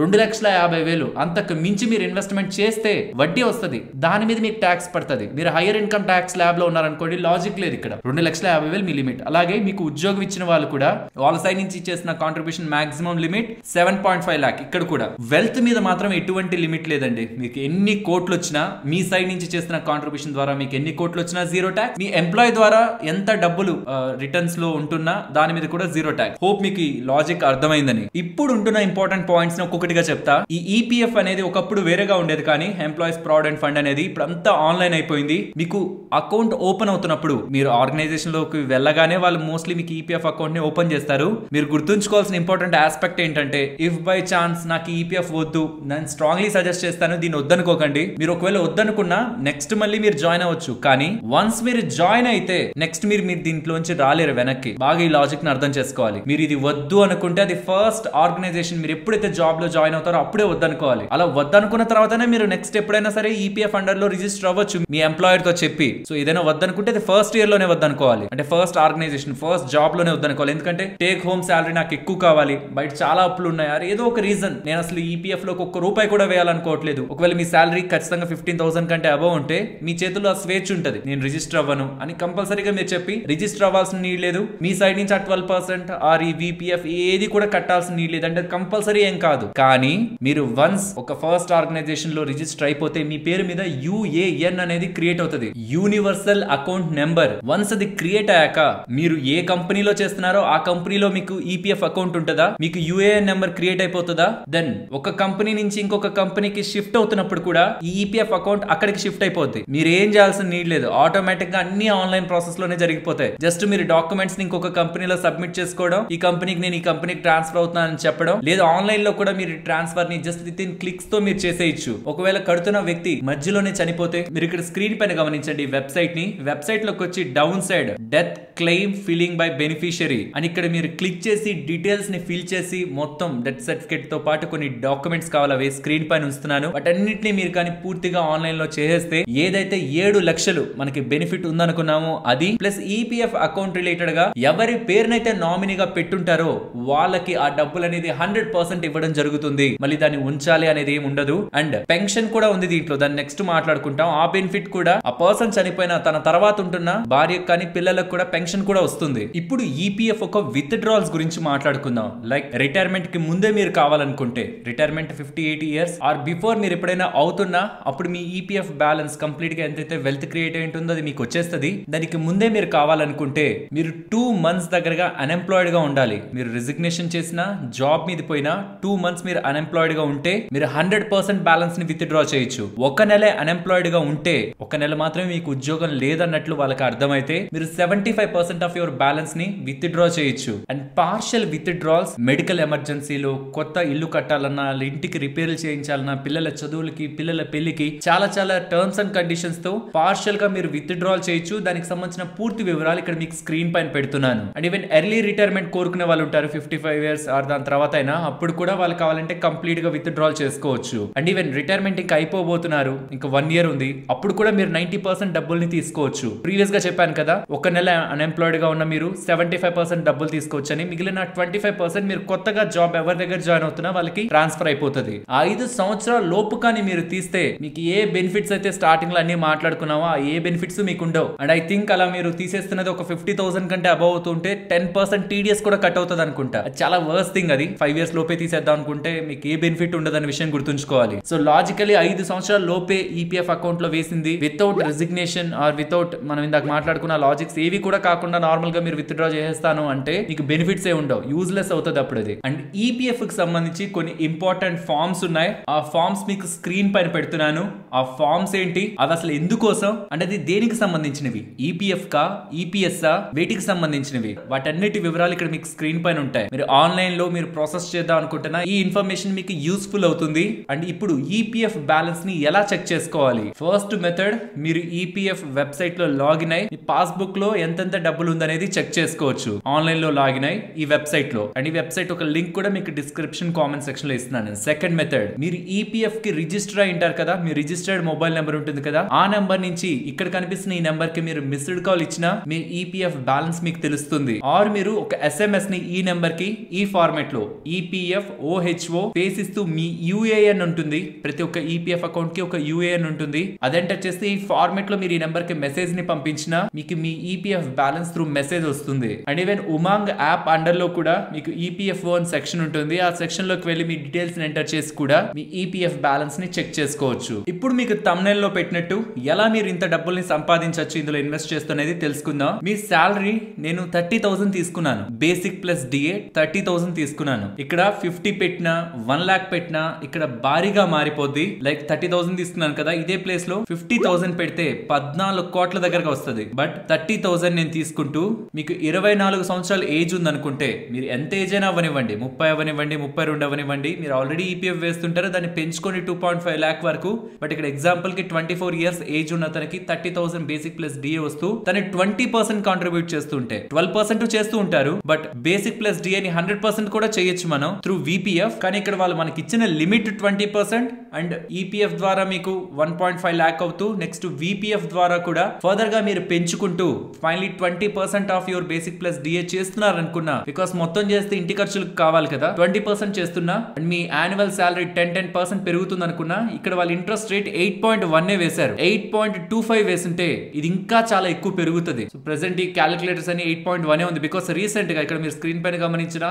2,50,000. అంతకు మించి మీరు ఇన్వెస్ట్మెంట్ చేస్తే వడ్డీ వస్తుంది, దాని మీద మీకు ట్యాక్స్ పడుతుంది. మీరు హైయర్ ఇన్కమ్ ట్యాక్స్ ల్యాబ్ లో ఉన్నారనుకోండి, లాజిక్ లేదు ఇక్కడ. 2,50,000 మీ లిమిట్. అలాగే మీకు ఉద్యోగం ఇచ్చిన వాళ్ళు కూడా వాళ్ళ సైడ్ నుంచి చేసిన కాంట్రిబ్యూషన్ మాక్సిమం లిమిట్ 7.5 lakh. ఇక్కడ కూడా వెల్త్ మీద మాత్రం ఎటువంటి లిమిట్ లేదండి. మీకు ఎన్ని కోట్లు వచ్చినా, మీ సైడ్ నుంచి చేసిన కాంట్రిబ్యూషన్ ద్వారా మీకు ఎన్ని కోట్లు వచ్చినా జీరో ట్యాక్స్. మీ ఎంప్లాయీ ద్వారా ఎంత డబ్బులు రిటర్న్స్ లో ఉంటున్నా దాని మీద కూడా జీరో ట్యాక్స్. హోప్ మీకు ఈ లాజిక్ అర్థమైందని. ఇప్పుడు ఉంటున్న ఇంపార్టెంట్ పాయింట్స్ ని ఒక్కొక్కటిగా చెప్తా. ఈ ఈపీఎఫ్ అనేది ఒకప్పుడు వేరేగా ఉండేది, కానీ ఎంప్లాయీస్ ప్రావిడెంట్ ఫండ్ అనేది ఇప్పుడు అంతా ఆన్లైన్ అయిపోయింది. మీకు అకౌంట్ ఓపెన్ అవుతున్నప్పుడు మీరు ఆర్గనైజేషన్ లోకి వెళ్ళగానే వాళ్ళు మోస్ట్లీ మీకు ఈపీఎఫ్ అకౌంట్ ని ఓపెన్ చేస్తారు. మీరు గుర్తుంచుకోవాల్సిన ఇంపార్టెంట్ ఆస్పెక్ట్ ఏంటంటే, ఇఫ్ బై ఛాన్స్ నాకు ఈపీఎఫ్ వద్దు, నేను స్ట్రాంగ్లీ సజెస్ట్ చేస్తాను దీన్ని వద్దనుకోకండి. మీరు ఒకవేళ వద్దనుకున్నా నెక్స్ట్ మళ్ళీ మీరు జాయిన్ అవ్వచ్చు, కానీ వన్స్ మీరు జాయిన్ అయితే నెక్స్ట్ మీరు దీంట్లోంచి రాలేరు వెనక్కి. బాగా ఈ లాజిక్ ని అర్థం చేసుకోవాలి. మీరు ఇది వద్దు అనుకుంటే అది ఫస్ట్ ఆర్గనైజేషన్ మీరు ఎప్పుడైతే జాబ్ లో జాయిన్ అవుతారో అప్పుడే వద్దనుకోవాలి. అలా వద్దనుకున్న తర్వాతనే మీరు నెక్స్ట్ ఎప్పుడైనా సరే ఈపీఎఫ్ అండర్ లో రిజిస్టర్ అవ్వచ్చు మీ ఎంప్లాయర్ తో చెప్పి. సో ఏదైనా వద్దనుకుంటే అది ఫస్ట్ ఇయర్ లోనే వద్దనుకోవాలి, అంటే ఫస్ట్ ఆర్గనైజేషన్ ఫస్ట్ జాబ్ లోనే వద్దనుకోవాలి. ఎందుకంటే టేక్ హోమ్ శాలరీ నాకు ఎక్కువ కావాలి, బయట చాలా అప్పులు ఉన్నాయి, ఏదో ఒక రీజన్ నేను అసలు ఈపీఎఫ్ లో ఒక్క రూపాయి కూడా వేయాలనుకోవట్లేదు. ఒకవేళ మీ శాలరీ ఖచ్చితంగా 15,000 కంటే అబవ్ ఉంటే మీ చేతుల్లో ఆ స్వేచ్ఛ ఉంటది, నేను రిజిస్టర్ అవ్వను అని కంపల్సరీగా మీరు చెప్పి రిజిస్టర్ అవ్వాల్సిన నీడ్ లేదు. మీ సైడ్ నుంచి ఆ 12% ఆర్ ఈ విపిఎఫ్ ఏది కూడా కట్టాల్సిన నీడ్ లేదు, అంటే కంపల్సరీ ఏం కాదు. కానీ మీరు వన్స్ ఒక ఫస్ట్ ఆర్గనైజేషన్ లో రిజిస్టర్ అయిపోతే మీ పేరు మీద యుఏఎన్ అనేది క్రియేట్ అవుతుంది, యూనివర్సల్ అకౌంట్ నెంబర్. వన్స్ అది క్రియేట్ అయ్యాక మీరు ఏ కంపెనీలో చేస్తున్నారో ఆ కంపెనీలో మీకు ఈపీఎఫ్ అకౌంట్ ఉంటుందా, మీకు యుఏఎన్ నెంబర్ క్రియేట్ అయిపోతుందా. దెన్ ఒక కంపెనీ నుంచి ఇంకొక కంపెనీకి షిఫ్ట్ అవుతున్నప్పుడు కూడా ఈ ఈపీఎఫ్ అకౌంట్ అక్కడికి షిఫ్ట్ అయిపోద్ది. మీరు ఏం చేయాల్సిన నీడ్ లేదు, ఆటోమేటిక్ గా అన్ని ఆన్లైన్ ప్రాసెస్ లోనే జరిగిపోతాయి. జస్ట్ మీరు డాక్యుమెంట్స్ ని ఇంకొక కంపెనీలో సబ్మిట్ చేసుకోవడం, ఈ కంపెనీకి నేను ఈ కంపెనీకి ట్రాన్స్ఫర్ అవుతున్నానని చెప్పడం, లేదా ఆన్లైన్ లో కూడా మీరు ట్రాన్స్ఫర్ ని జస్ట్ విత్ ఇన్ క్లిక్స్ తో మీరు చేసేయచ్చు. ఒకవేళ కడుతున్న వ్యక్తి మధ్యలోనే చనిపోతే మీరు ఇక్కడ స్క్రీన్ పైన గమనించండి వెబ్సైట్ ని. వెబ్సైట్ లోకి వచ్చి down side death claim filling by beneficiary అని ఇక్కడ మీరు క్లిక్ చేసి డీటెయిల్స్ ని ఫిల్ చేసి మొత్తం డెత్ సర్టిఫికేట్ తో పాటు కొన్ని డాక్యుమెంట్స్ కావాలి, అవి స్క్రీన్ పైన ఉంచుతున్నాను. వాటన్నిటిని మీరు కానీ పూర్తిగా ఆన్లైన్ లో చేసేస్తే ఏదైతే 7 లక్షలు మనకి బెనిఫిట్ ఉందనుకున్నామో అది ప్లస్ ఈపీఎఫ్ అకౌంట్ రిలేటెడ్ గా ఎవరి పేరునైతే నామినీగా పెట్టుంటారో వాళ్ళకి ఆ డబ్బులు అనేది 100% ఇవ్వడం జరుగుతుంది. మళ్ళీ దాన్ని ఉంచాలి అనేది ఏమి ఉండదు. అండ్ పెన్షన్ కూడా ఉంది దీంట్లో, దాన్ని నెక్స్ట్ మాట్లాడుకుంటాం. ఆ బెనిఫిట్ కూడా ఆ పర్సన్ చనిపోయిన తన తర్వాత ఉంటున్న భార్యకు కానీ పిల్లలకు కూడా పెన్షన్ కూడా వస్తుంది. ఇప్పుడు ఈపీఎఫ్ ఒక విత్ డ్రాల్స్ గురించి మాట్లాడుకుందాం. లైక్ రిటైర్మెంట్ కి ముందే మీరు కావాలనుకుంటే, రిటైర్మెంట్ 58 ఇయర్స్ ఆర్ బిఫోర్ మీరు ఎప్పుడైనా అవుతున్నా అప్పుడు మీ ఈపీఎఫ్ బ్యాలెన్స్ కంప్లీట్ గా ఎంతైతే వెల్త్ క్రియేట్ అయి ఉంటుందో అది మీకు వచ్చేస్తుంది. దానికి ముందే మీరు కావాలనుకుంటే మీరు 2 months దగ్గరగా అన్ఎంప్లాయిడ్ గా ఉండాలి. మీరు రిజిగ్నేషన్ చేసినా జాబ్ మీద పోయినా 2 months మీరు అన్ఎంప్లాయిడ్ గా ఉంటే మీరు 100% బ్యాలెన్స్ ని విత్ డ్రా చేయొచ్చు. ఒక నెల అన్ఎంప్లాయిడ్ గా ఉంటే, ఒక నెల మాత్రమే మీకు ఉద్యోగం లేదన్నట్లు వాళ్ళకి అర్థమైతే మీరు 75% ఆఫ్ యువర్ బ్యాలెన్స్ ని విత్ డ్రా చేయొచ్చు. అండ్ పార్షియల్ విత్ డ్రాల్స్ మెడికల్ ఎమర్జెన్సీలో, కొత్త ఇల్లు కట్టాలన్నా, ఇంటికి రిపేర్లు చేయించాలన్నా, పిల్లల చదువులకి, పిల్లల పెళ్లికి చాలా టర్మ్స్ అండ్ కండిషన్స్ తో పార్షియల్ గా మీరు విత్ డ్రాల్ చేయొచ్చు. దానికి సంబంధించిన పూర్తి వివరాలు ఇక్కడ మీకు స్క్రీన్ పైన పెడుతున్నాను. అండ్ ఈవెన్ ఎర్లీ రిటైర్మెంట్ కోరుకునే వాళ్ళు ఉంటారు 55 ఇయర్స్ ఆర్ దాని తర్వాత అయినా, అప్పుడు కూడా వాళ్ళు కావాలంటే కంప్లీట్ గా విత్ డ్రాల్ చేసుకోవచ్చు. అండ్ ఈవెన్ రిటైర్మెంట్ ఇంకా అయిపోబోతున్నారు, ఇంకా 1 year ఉంది, అప్పుడు కూడా మీరు 90% డబ్బుల్ని తీసుకోవచ్చు. ప్రీవియస్ గా చెప్పాను కదా, ఒక నెల అన్ఎంప్లాయిడ్ గా ఉన్న మీరు మీరు 75% డబ్బులు తీసుకోవచ్చని, మిగిలిన 25% మీరు కొత్తగా జాబ్ ఎవరి దగ్గర జాయిన్ అవుతున్నా వాళ్ళకి ట్రాన్స్ఫర్ అయిపోతుంది. 5 సంవత్సరాల లోపు కానీ మీరు తీస్తే మీకు ఏ బెనిఫిట్స్ అయితే స్టార్టింగ్ లో అన్ని మాట్లాడుకున్నావో ఆ ఏ బెనిఫిట్స్ మీకు ఉండవు. అండ్ ఐ థింక్ అలా మీరు తీసేస్తున్నది ఒక 50,000 కంటే అబౌవ్ అవుతుంటే 10% టీడీఎస్ కూడా కట్ అవుతుంది అనుకుంటా. చాలా వర్స్ట్ థింగ్ అది. 5 years లోపే తీసేద్దాం అనుకుంటే మీకు ఏ బెనిఫిట్ ఉండదన్న విషయం గుర్తుంచుకోవాలి. సో లాజికలీ 5 సంవత్సరాల లోపే ఈపీఎఫ్ అకౌంట్ లో వేసింది వితౌట్ రెసిగ్నేషన్ ఆర్ వితౌట్ మనం ఇందాక మాట్లాడుకున్న లాజిక్స్ ఏవి కూడా కాకుండా నార్మల్ గా మీరు విత్డ్రా చేసేస్తాను అంటే మీకు బెనిఫిట్స్ ఏ ఉండవు, యూజ్లెస్ అవుతుంది అప్పుడు అది. అండ్ ఈపీఎఫ్ కి సంబంధించి కొన్ని ఇంపార్టెంట్ ఫార్మ్స్ ఉన్నాయి. ఆ ఫార్మ్స్ మీకు స్క్రీన్ పైన పెడుతున్నాను. ఆ ఫార్మ్స్ ఏంటి, అవి అసలు ఎందుకోసం అంటే అది దేనికి సంబంధించినవి, ఈపీఎఫ్ కా ఈపీఎస్ వేటికి సంబంధించినవి, వాటన్నిటి వివరాలు ఇక్కడ మీకు స్క్రీన్ పైన ఉంటాయి. మీరు ఆన్లైన్ లో మీరు ప్రాసెస్ చేద్దాం అనుకుంటున్నా ఈ ఇన్ఫర్మేషన్ మీకు యూస్ఫుల్ అవుతుంది. అండ్ ఇప్పుడు ఈపీఎఫ్ బ్యాలెన్స్ ని ఎలా చెక్ చేసుకోవాలి? ఫస్ట్ మెథడ్, మీరు ఈపీఎఫ్ వెబ్సైట్ లో లాగిన్ అయి మీ పాస్బుక్ లో ఎంతెంత డబ్బులు ఉందనేది చెక్ చేసుకోవచ్చు. ఆన్లైన్ లో లాగిన్ అయి ఈ వెబ్సైట్ లో, అండ్ ఈ వెబ్సైట్ ఒక లింక్ కూడా మీకు డిస్క్రిప్షన్ కామెంట్ సెక్షన్ లో ఇస్తున్నాను. సెకండ్ మెథడ్, మీరు ఈపీఎఫ్ కి రిజిస్టర్ అయి ఉంటారు కదా, మీ రిజిస్టర్డ్ మొబైల్ నెంబర్ ఉంటుంది కదా, ఆ నెంబర్ నుంచి ఇక్కడ కనిపిస్తున్న ఈ నెంబర్ కి మీరు మిస్డ్ కాల్ ఇచ్చినా మీ ఈపీఎఫ్ బ్యాలెన్స్ మీకు తెలుస్తుంది. ఆర్ మీరు ఒక ఎస్ఎంఎస్ ని ఈ నెంబర్ కి ఈ ఫార్మాట్ లో ఈపీఎఫ్ ఓహెచ్ఓ స్పేస్ ఇస్తూ మీ యూఏఎన్ ఉంటుంది. ప్రతి ఒక్క ఈపీఎఫ్ అకౌంట్ కి ఒక యూఏఎన్ ఉంటుంది. అది ఎంటర్ చేస్తే ఈ ఫార్మాట్ లో మీరు ఈ నెంబర్ కి మెసేజ్ ని పంపించినా మీకు మీ ఈపీఎఫ్ బ్యాలెన్స్ త్రూ మెసేజ్ వస్తుంది. And even Umang app under లో కూడా మీకు ఈపీఎఫ్ఓ అని సెక్షన్ ఉంటుంది. ఆ సెక్షన్ లోకి వెళ్ళి మీ డీటెయిల్స్ ని ఎంటర్ చేసి కూడా మీ ఈపీఎఫ్ బ్యాలెన్స్ ని చెక్ చేసుకోవచ్చు. ఇప్పుడు మీకు థంబ్నెయిల్ లో పెట్టినట్టు ఎలా మీరు ఇంత డబ్బుల్ని సంపాదించవచ్చు ఇందులో ఇన్వెస్ట్ చేస్తున్నది తెలుసుకుందాం. మీ శాలరీ నేను 30,000 తీసుకున్నాను, బేసిక్ ప్లస్ డిఏ 30,000 తీసుకున్నాను. ఇక్కడ 50 పెట్టినా 1 lakh పెట్టినా ఇక్కడ భారీగా మారిపోద్ది. లైక్ 30,000 తీసుకున్నాను కదా, ఇదే ప్లేస్ లో 50,000 పెడితే 14 కోట్ల దగ్గరగా వస్తుంది. బట్ 30,000 నేను తీసుకుంటూ మీకు 24 సంవత్సరాల ఏజ్ ఉందనుకుంటే, మీరు ఎంత ఏజ్ అయినా అవ్వనివ్వండి, 30 అవ్వనివ్వండి, 32 అవ్వనివ్వండి, మీరు ఆల్రెడీ ఈపీఎఫ్ వేస్తుంటారు, దాన్ని పెంచుకొని 2.5 lakh వరకు. బట్ ఇక్కడ ఎగ్జాంపుల్ కి 24 years ఏజ్ ఉన్న తనకి 30,000 బేసిక్ ప్లస్ డిఏ వస్తూ తను 20% కాంట్రిబ్యూట్ చేస్తుంటే 12% చేస్తూ ఉంటారు. బట్ బేసిక్ ప్లస్ డిఏ ని 100% కూడా చేయొచ్చు మనం త్రూ విపిఎఫ్. కానీ ఇక్కడ వాళ్ళు మనకి ఇచ్చిన లిమిట్ 20% అండ్ ఈపీఎఫ్ ద్వారా మీకు 1.5 lakh అవుతూ నెక్స్ట్ విపిఎఫ్ ద్వారా కూడా ఫర్దర్ గా మీరు పెంచుకుంటూ finally 20% of your basic plus DA చేస్తున్నారు అనుకున్నా, బికాస్ మొత్తం చేస్తే ఇంటి ఖర్చులకు కావాలి కదా, 20% చేస్తున్నా అండ్ మీ యాన్యువల్ సాలరీ 10% పెరుగుతుంది అనుకున్నా, ఇక్కడ వాళ్ళ ఇంట్రెస్ట్ రేట్ 8.1 వేశారు. 8.25 వేసింటే ఇది ఇంకా చాలా ఎక్కువ పెరుగుతుంది. సో ప్రెసెంట్ ఈ క్యాలిక్యులేటర్స్ అని 8.1 ఉంది. బికాస్ రీసెంట్ గా ఇక్కడ మీరు స్క్రీన్ పైన గమనించిన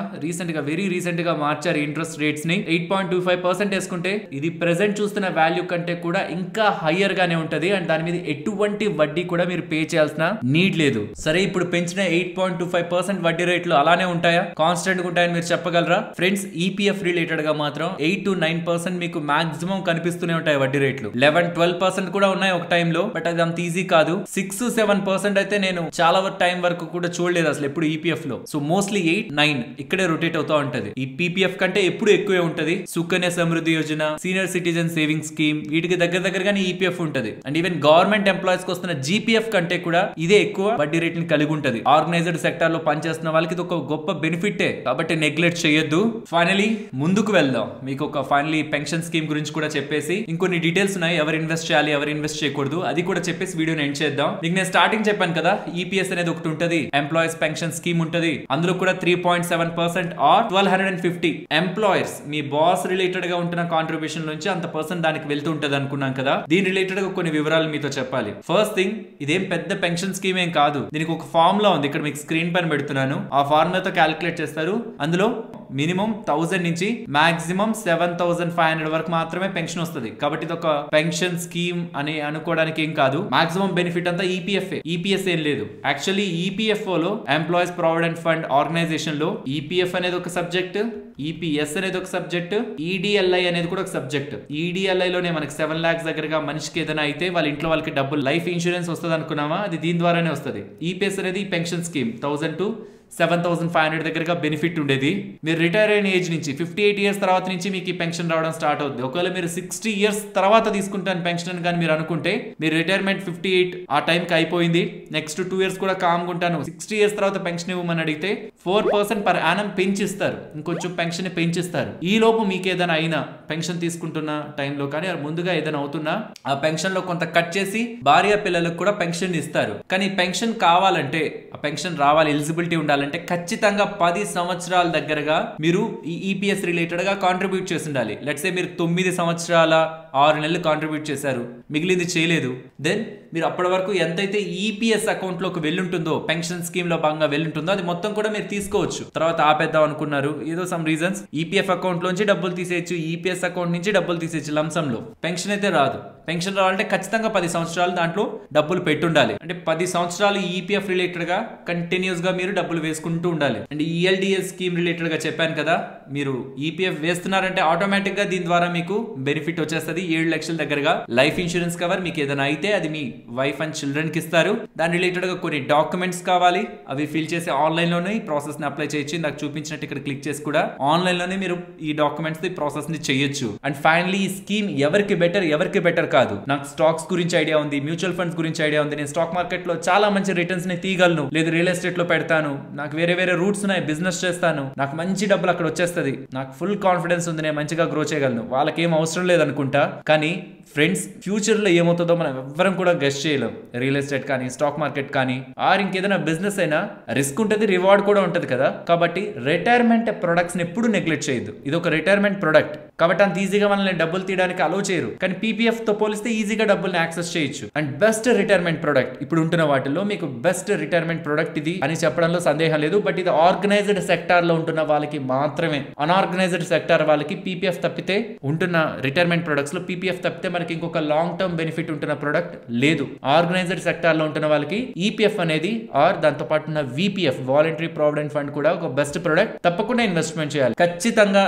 వెరీ రీసెంట్ గా మార్చారు ఇంట్రెస్ట్ రేట్స్ ని. 8.25% వేసుకుంటే ఇది ప్రెసెంట్ చూస్తున్న వాల్యూ కంటే కూడా ఇంకా హయ్యర్ గానే ఉంటది. అండ్ దాని మీద ఎటువంటి వడ్డీ కూడా మీరు పే చేయాల్సిన నీడ్ లేదు. సరే, ఇప్పుడు పెంచిన 8.25% వడ్డీ రేట్లు అలానే ఉంటాయా, కాన్స్టెంట్ ఉంటాయని మీరు చెప్పగలరా? ఫ్రెండ్స్, ఈపీఎఫ్ రిలేటెడ్ గా మాత్రం 8 to 9% మీకు మాక్సిమం కనిపిస్తూనే ఉంటాయి వడ్డీ రేట్లు. 11-12% కూడా ఉన్నాయి ఒక టైంలో. బట్ అది అంత ఈజీ కాదు. 6-7% అయితే నేను చాలా టైం వరకు కూడా చూడలేదు అసలు ఎప్పుడు ఈపీఎఫ్ లో. సో మోస్ట్లీ 8-9 ఇక్కడే రొటేట్ అవుతా ఉంటది. ఈ పీపీఎఫ్ కంటే ఎప్పుడు ఎక్కువే ఉంటది. Sukanya Samriddhi Yojana, senior citizen saving scheme, వీటికి దగ్గరగానే ఈపీఎఫ్ ఉంటది. అండ్ ఈవెన్ గవర్నమెంట్ ఎంప్లాయీస్ కి వస్తున్న జీపీఎఫ్ కంటే కూడా ఇదే ఎక్కువ వడ్డీ రేట్ని కలిగి ఉంటది. ఆర్గనైజ్డ్ సెక్టర్ లో పనిచేస్తున్న వాళ్ళకి ఇది ఒక గొప్ప బెనిఫిటే, కాబట్టి నెగ్లెక్ట్ చేయొద్దు. ఫైనలీ ముందుకు వెళ్దాం. మీకు ఒక ఫైనలీ పెన్షన్ స్కీమ్ గురించి కూడా చెప్పేసి ఇంకొన్ని డీటెయిల్స్ ఉన్నాయి, ఎవరు ఇన్వెస్ట్ చేయాలి ఎవరు ఇన్వెస్ట్ చేయకూడదు అది కూడా చెప్పేసి వీడియోని ఎండ్ చేద్దాం. మీకు నేను స్టార్టింగ్ చెప్పాను కదా, ఈపీఎస్ అనేది ఒకటి ఉంటది, ఎంప్లాయీస్ పెన్షన్ స్కీమ్ ఉంటది. అందులో కూడా 3.7% ఆర్ 1250 ఎంప్లాయర్స్ మీ బాస్ రిలేటెడ్ గా ఉంటున్న కాంట్రిబ్యూషన్ నుంచి అంత పర్సెంట్ దానికి వెళ్తూ ఉంటది అనుకున్నాం కదా. దీని రిలేటెడ్ గా కొన్ని వివరాలు మీతో చెప్పాలి. ఫస్ట్ థింగ్, ఇదేం పెద్ద పెన్షన్ స్కీమ్ ఏం కాదు. దీనికి ఒక ఫార్ములా ఉంది, ఇక్కడ మీకు స్క్రీన్ పైన పెడుతున్నాను. ఆ ఫార్ములాతో క్యాలిక్యులేట్ చేస్తారు. అందులో మినిమం 1000 నుంచి మాక్సిమం 7500 వరకు మాత్రమే పెన్షన్ వస్తుంది. కాబట్టి ఇది ఒక పెన్షన్ స్కీమ్ అని అనుకోవడానికి ఏం కాదు. మాక్సిమం బెనిఫిట్ అంతా ఈపీఎస్ ఏం లేదు. యాక్చువల్లీ ఈపీఎఫ్ఓ లో ఎంప్లాయీస్ ప్రావిడెంట్ ఫండ్ ఆర్గనైజేషన్ లో ఈపీఎఫ్ అనేది ఒక సబ్జెక్ట్, ఈపీఎస్ అనేది ఒక సబ్జెక్ట్, ఈడిఎల్ఐ అనేది కూడా ఒక సబ్జెక్ట్. ఈడిఎల్ఐ లోనే మనకి 7 lakhs దగ్గరగా మనిషికి ఏదైనా అయితే వాళ్ళ ఇంట్లో వాళ్ళకి డబ్బులు లైఫ్ ఇన్సూరెన్స్ వస్తుంది అనుకున్నామా, అది దీని ద్వారానే వస్తుంది. ఈపీఎస్ అనేది పెన్షన్ స్కీమ్ 1000 to 7,500 దగ్గరగా బెనిఫిట్ ఉండేది. మీరు రిటైర్ అయిన ఏజ్ నుంచి 58 ఇయర్స్ తర్వాత నుంచి మీకు ఈ పెన్షన్ రావడం స్టార్ట్ అవుతుంది. ఒకవేళ మీరు 60 ఇయర్స్ తర్వాత తీసుకుంటాను పెన్షన్ కానీ మీరు అనుకుంటే మీరు రిటైర్మెంట్ 58 ఆ టైంకి అయిపోయింది, నెక్స్ట్ 2 ఇయర్స్ కూడా కామ్గా ఉంటాను, 60 ఇయర్స్ తర్వాత పెన్షన్ ఇవ్వమని అడిగితే 4% పర్ యానం పెంచిస్తారు, ఇంకొంచెం పెన్షన్ పెంచిస్తారు. ఈ లోపు మీకు ఏదైనా అయినా పెన్షన్ తీసుకుంటున్న టైంలో కానీ ముందుగా ఏదైనా అవుతున్నా ఆ పెన్షన్ లో కొంత కట్ చేసి భార్య పిల్లలకు కూడా పెన్షన్ ఇస్తారు. కానీ పెన్షన్ కావాలంటే ఆ పెన్షన్ రావాలి, ఎలిజిబిలిటీ ఉండాలంటే ఖచ్చితంగా 10 సంవత్సరాల దగ్గరగా మీరు ఈ ఈపీఎస్ రిలేటెడ్ గా కాంట్రిబ్యూట్ చేసి ఉండాలి. లెట్స్ సే మీరు 9 సంవత్సరాల 6 నెలలు కాంట్రిబ్యూట్ చేశారు, మిగిలింది చేయలేదు, దెన్ మీరు అప్పటి వరకు ఎంతైతే ఈపీఎస్ అకౌంట్ లోకి వెళ్ళుంటుందో పెన్షన్ స్కీమ్ లో భాగంగా వెళ్ళుంటుందో అది మొత్తం కూడా మీరు తీసుకోవచ్చు. తర్వాత ఆపేద్దాం అనుకున్నారు, ఏదో సమ్ రీజన్స్ ఈపీఎఫ్ అకౌంట్ లోంచి డబ్బులు తీసేయచ్చు, ఈపీఎస్ అకౌంట్ నుంచి డబ్బులు తీసేయచ్చు లంసమ్ లో. పెన్షన్ అయితే రాదు. పెన్షన్ రావాలంటే ఖచ్చితంగా 10 సంవత్సరాలు దాంట్లో డబ్బులు పెట్టుండాలి. అంటే 10 సంవత్సరాలు ఈపీఎఫ్ రిలేటెడ్ గా కంటిన్యూస్ గా మీరు డబ్బులు వేసుకుంటూ ఉండాలి. అండ్ ఈఎల్డిఎస్ స్కీమ్ రిలేటెడ్ గా చెప్పాను కదా, మీరు ఈపీఎఫ్ వేస్తున్నారంటే ఆటోమేటిక్ గా దీని ద్వారా మీకు బెనిఫిట్ వచ్చేస్తుంది. 7 లక్షల దగ్గరగా లైఫ్ ఇన్సూరెన్స్ కవర్, మీకు ఏదైనా అయితే అది మీ వైఫ్ అండ్ చిల్డ్రన్ కి ఇస్తారు. దాని రిలేటెడ్ గా కొన్ని డాక్యుమెంట్స్ కావాలి, అవి ఫిల్ చేసి ఆన్లైన్ లోనే ఈ ప్రాసెస్ ని అప్లై చేయొచ్చు. నాకు చూపించినట్టు ఇక్కడ క్లిక్ చేసి కూడా ఆన్లైన్ లోనే మీరు ఈ డాక్యుమెంట్స్ ది ప్రాసెస్ ని చేయొచ్చు. అండ్ ఫైనలీ ఈ స్కీమ్ ఎవరికి బెటర్ కాదు. నాకు స్టాక్స్ గురించి ఐడియా ఉంది, మ్యూచువల్ ఫండ్స్ గురించి ఐడియా ఉంది, నేను స్టాక్ మార్కెట్ లో చాలా మంచి రిటర్న్స్ ని తీయగలను, లేదు రియల్ ఎస్టేట్ లో పెడతాను, నాకు వేరే రూట్స్ ఉన్నాయి, బిజినెస్ చేస్తాను, నాకు మంచి డబ్బులు అక్కడ వచ్చేస్తుంది, నాకు ఫుల్ కాన్ఫిడెన్స్ ఉంది, నేను మంచిగా గ్రో చేయగలను. వాళ్ళకి ఏం అవసరం లేదనుకుంటా. కానీ ఫ్రెండ్స్, ఫ్యూచర్ లో ఏమవుతుందో మనం ఎవ్వరం కూడా గెస్ చేయలేం. రియల్ ఎస్టేట్ కానీ స్టాక్ మార్కెట్ కానీ ఆర్ ఇంకేదైనా బిజినెస్ అయినా రిస్క్ ఉంటుంది, రివార్డ్ కూడా ఉంటుంది కదా. కాబట్టి రిటైర్మెంట్ ప్రొడక్ట్స్ ని ఎప్పుడు నెగ్లెక్ట్ చేయొద్దు. ఇది ఒక రిటైర్మెంట్ ప్రొడక్ట్ కాబట్టి అంత ఈజీగా మనల్ని డబ్బులు తీయడానికి అలో చేయరు. కానీ పీపీఎఫ్ తో పోలిస్తే ఈజీగా డబ్బుల్ని యాక్సెస్ చేయొచ్చు. అండ్ బెస్ట్ రిటైర్మెంట్ ప్రొడక్ట్ ఇప్పుడు ఉంటున్న వాటిల్లో మీకు బెస్ట్ రిటైర్మెంట్ ప్రొడక్ట్ ఇది అని చెప్పడంలో సందేహం లేదు. బట్ ఇది ఆర్గనైజ్డ్ సెక్టార్ లో ఉంటున్న వాళ్ళకి మాత్రమే. అన్ఆర్గనైజ్డ్ సెక్టార్ వాళ్ళకి పీపీఎఫ్ తప్పితే ఉంటున్న రిటైర్మెంట్ ప్రొడక్ట్స్ లో పీపీఎఫ్ తప్పితే మనకి ఇంకొక లాంగ్ టర్మ్ బెనిఫిట్ ఉంటున్న ప్రొడక్ట్ లేదు. ఆర్గనైజ్డ్ సెక్టార్ లో ఉంటున్న వాళ్ళకి ఈపీఎఫ్ అనేది ఆర్ దాంతో పాటు ఉన్న విపిఎఫ్ వాలంటరీ ప్రావిడెంట్ ఫండ్ కూడా ఒక బెస్ట్ ప్రొడక్ట్. తప్పకుండా ఇన్వెస్ట్మెంట్ చేయాలి. ఖచ్చితంగా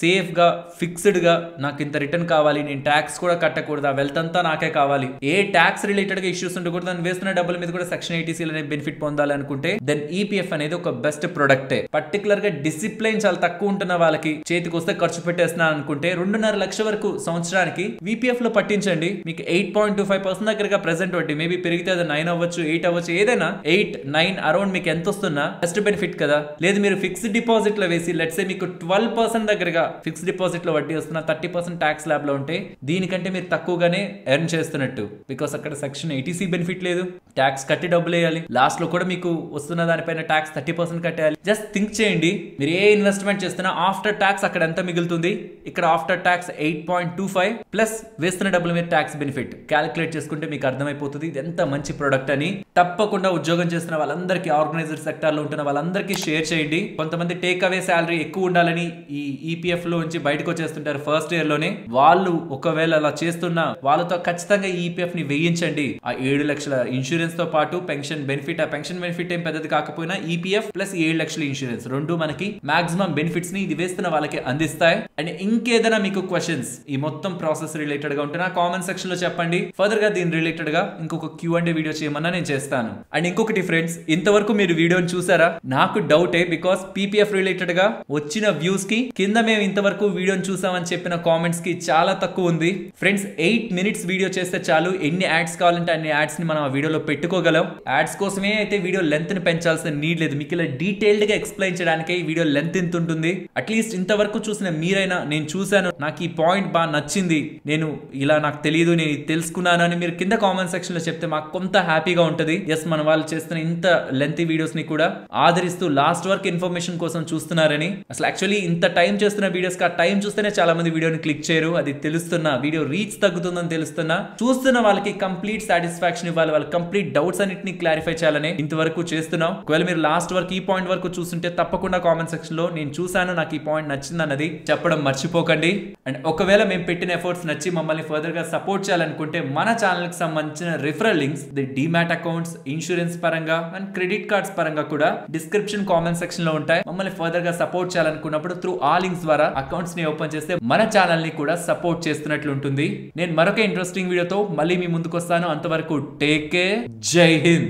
సేఫ్ గా ఫిక్స్డ్ గా నాకు ఇంత రిటర్న్ కావాలి, నేను ట్యాక్స్ కూడా కట్టకూడదు, వెల్త్ అంతా నాకే కావాలి, ఏ ట్యాక్స్ రిలేటెడ్ గా ఇష్యూస్ ఉండకూడదు, దాన్ని వేస్తున్న డబ్బుల మీద కూడా సెక్షన్ 80C అనే బెనిఫిట్ పొందాలి అనుకుంటే దెన్ ఈపీఎఫ్ అనేది ఒక బెస్ట్ ప్రొడక్టే. పర్టికులర్ గా డిసిప్లైన్ చాలా తక్కువ ఉంటున్న వాళ్ళకి, చేతికి వస్తే ఖర్చు పెట్టేస్తున్నా అనుకుంటే 2.5 లక్షల వరకు సంవత్సరానికి విపిఎఫ్ లో పట్టించండి. మీకు 8.25% దగ్గరగా ప్రెసెంట్ వడ్డీ, మేబీ పెరిగితే అది 9 అవ్వచ్చు, 8 అవ్వచ్చు, ఏదైనా 8, 9 అరౌండ్ మీకు ఎంత వస్తున్నా బెస్ట్ బెనిఫిట్ కదా. లేదు మీరు ఫిక్స్డ్ డిపాజిట్ లో వేసి లెట్స్ సే మీకు 12% దగ్గరగా ఫిక్స్డ్ డిపాజిట్ లో వడ్డీ వస్తున్నా, 30% ట్యాక్స్ ల్యాబ్ లో ఉంటే దీనికంటే మీరు తక్కువగానే ఎర్న్ చేస్తున్నట్టు. బికాస్ అక్కడ సెక్షన్ 80C బెనిఫిట్ లేదు, ట్యాక్స్ కట్టి డబ్బులు వేయాలి, లాస్ట్ లో కూడా మీకు వస్తున్న దానిపైన ట్యాక్స్ 30% కట్టేయాలి. జస్ట్ థింక్ చేయండి, మీరు ఏ ఇన్వెస్ట్మెంట్ చేస్తున్నా ఆఫ్టర్ ట్యాక్స్ అక్కడ ఎంత మిగులుతుంది, ఇక్కడ ఆఫ్టర్ ట్యాక్స్ 8.25 ప్లస్ వేస్తున్న డబ్బుల మీద ట్యాక్స్ బెనిఫిట్ క్యాలిక్యులేట్ చేసుకుంటే మీకు అర్థమైపోతుంది ఇది ఎంత మంచి ప్రొడక్ట్ అని. తప్పకుండా ఉద్యోగం చేస్తున్న వాళ్ళందరికీ, ఆర్గనైజ్డ్ సెక్టార్ లో ఉంటున్న వాళ్ళందరికీ షేర్ చేయండి. కొంతమంది టేక్ అవే శాలరీ ఎక్కువ ఉండాలని ఈ ఈపీఎఫ్ లో నుంచి బయటకు వచ్చేస్తుంటారు ఫస్ట్ ఇయర్ లోనే. వాళ్ళు ఒకవేళ అలా చేస్తున్నా వాళ్ళతో ఖచ్చితంగా ఈపీఎఫ్ ని వేయించండి. ఆ 7 లక్షల ఇన్సూరెన్స్ తో పాటు పెన్షన్ బెనిఫిట్, ఆ పెన్షన్ బెనిఫిట్ ఏం పెద్దది కాకపోయినా ఈపీఎఫ్ ప్లస్ 7 లక్షల ఇన్సూరెన్స్ రెండు మనకి మాక్సిమం బెనిఫిట్స్ ని ఇది వేస్తున్న వాళ్ళకి అందిస్తాయి. అండ్ ఇంకేదైనా మీకు క్వశ్చన్స్ ఈ మొత్తం ప్రాసెస్ రిలేటెడ్ గా ఉంటున్నా కామెంట్ సెక్షన్ లో చెప్పండి. ఫర్దర్ గా దీని రిలేటెడ్ గా ఇంకొక Q&A వీడియో చేయమన్నా నేను చేస్తాను. అండ్ ఇంకొకటి ఫ్రెండ్స్, ఇంతవరకు మీరు వీడియోని చూసారా? నాకు డౌటే, బికాస్ పీపీఎఫ్ రిలేటెడ్ గా వచ్చిన వ్యూస్ కి కింద మేము ఇంతవరకు వీడియోని చూసామని చెప్పిన కామెంట్స్ కి చాలా తక్కువ ఉంది. ఫ్రెండ్స్ 8 మినిట్స్ వీడియో చేస్తే చాలు, ఎన్ని యాడ్స్ కావాలంటే అన్ని యాడ్స్ ని మనం ఆ వీడియోలో పెట్టుకోగలం. యాడ్స్ కోసమే అయితే వీడియో లెంత్ ని పెంచాల్సిన నీడ్ లేదు. మీకు ఇలా డీటెయిల్డ్ గా ఎక్స్ప్లెయిన్ చేయడానికి ఈ వీడియో లెంత్ ఎంత ఉంటుంది. అట్లీస్ట్ ఇంతవరకు చూసిన మీరైనా నేను చూసాను, నాకు ఈ పాయింట్ బాగా నచ్చింది, నేను ఇలా నాకు తెలియదు, నేను ఇది తెలుసుకున్నాను అని మీరు కింద కామెంట్ సెక్షన్ లో చెప్తే మాకు కొంత హ్యాపీగా ఉంటది. ఎస్, మన వాళ్ళు చేస్తున్న ఇంత లెంతీ వీడియోస్ ని కూడా ఆదరిస్తూ లాస్ట్ వరకు ఇన్ఫర్మేషన్ కోసం చూస్తున్నారని. అసలు యాక్చువల్లీ ఇంత టైం చేస్తున్న వీడియోస్ కి ఆ టైం చూస్తేనే చాలా మంది వీడియోని క్లిక్ చేయరు. అది తెలుస్తున్నా, వీడియో రీచ్ తగ్గుతుందని తెలుస్తున్నా, చూస్తున్న వాళ్ళకి కంప్లీట్ సాటిస్ఫాక్షన్ ఇవ్వాలి, వాళ్ళ కంప్లీట్ డౌట్స్ అన్నిటిని క్లారిఫై చేయాలని ఇంతవరకు చేస్తున్నాం. ఒకవేళ మీరు లాస్ట్ వరకు ఈ పాయింట్ వరకు చూస్తుంటే తప్పకుండా కామెంట్ సెక్షన్ లో నేను చూసాను, నాకు ఈ పాయింట్ నచ్చింది అన్నది చెప్పడం మర్చిపోకండి. అండ్ ఒకవేళ మేము పెట్టిన ఎఫర్ట్స్ నచ్చి మమ్మల్ని ఫర్దర్ గా సపోర్ట్ చేయాలనుకుంటే మన ఛానల్ కి సంబంధించిన referral links, the demat accounts, insurance పరంగా అండ్ క్రెడిట్ కార్డ్స్ పరంగా కూడా డిస్క్రిప్షన్ కామెంట్ సెక్షన్ లో ఉంటాయి. మమ్మల్ని ఫర్దర్ గా సపోర్ట్ చేయాలనుకున్నప్పుడు త్రూ ఆ లింక్స్ ద్వారా అకౌంట్స్ ని ఓపెన్ చేస్తే మన ఛానల్ ని కూడా సపోర్ట్ చేస్తున్నట్లు ఉంటుంది. నేను మరొక ఇంట్రెస్టింగ్ వీడియోతో మళ్ళీ మీ ముందుకు వస్తాను. అంతవరకు టేక్ కేర్, జై హింద్.